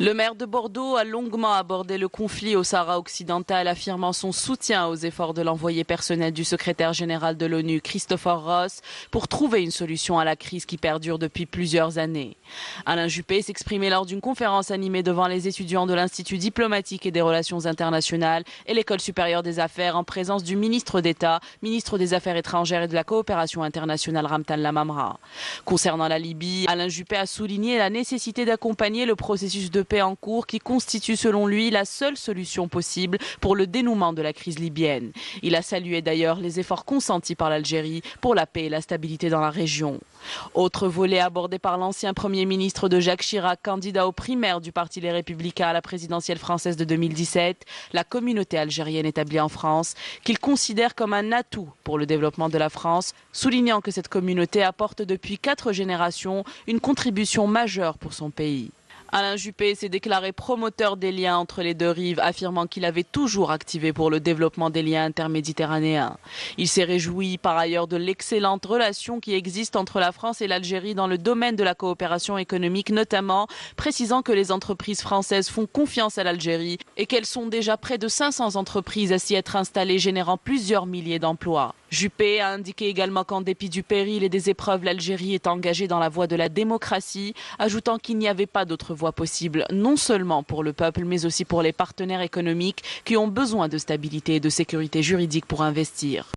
Le maire de Bordeaux a longuement abordé le conflit au Sahara occidental, affirmant son soutien aux efforts de l'envoyé personnel du secrétaire général de l'ONU, Christopher Ross, pour trouver une solution à la crise qui perdure depuis plusieurs années. Alain Juppé s'exprimait lors d'une conférence animée devant les étudiants de l'Institut diplomatique et des relations internationales et l'École supérieure des affaires en présence du ministre d'État, ministre des Affaires étrangères et de la coopération internationale Ramtan Lamamra. Concernant la Libye, Alain Juppé a souligné la nécessité d'accompagner le processus de paix en cours qui constitue selon lui la seule solution possible pour le dénouement de la crise libyenne. Il a salué d'ailleurs les efforts consentis par l'Algérie pour la paix et la stabilité dans la région. Autre volet abordé par l'ancien Premier ministre de Jacques Chirac, candidat aux primaires du Parti Les Républicains à la présidentielle française de 2017, la communauté algérienne établie en France, qu'il considère comme un atout pour le développement de la France, soulignant que cette communauté apporte depuis 4 générations une contribution majeure pour son pays. Alain Juppé s'est déclaré promoteur des liens entre les deux rives, affirmant qu'il avait toujours activé pour le développement des liens interméditerranéens. Il s'est réjoui par ailleurs de l'excellente relation qui existe entre la France et l'Algérie dans le domaine de la coopération économique notamment, précisant que les entreprises françaises font confiance à l'Algérie et qu'elles sont déjà près de 500 entreprises à s'y être installées, générant plusieurs milliers d'emplois. Juppé a indiqué également qu'en dépit du péril et des épreuves, l'Algérie est engagée dans la voie de la démocratie, ajoutant qu'il n'y avait pas d'autre voie possible, non seulement pour le peuple, mais aussi pour les partenaires économiques qui ont besoin de stabilité et de sécurité juridique pour investir.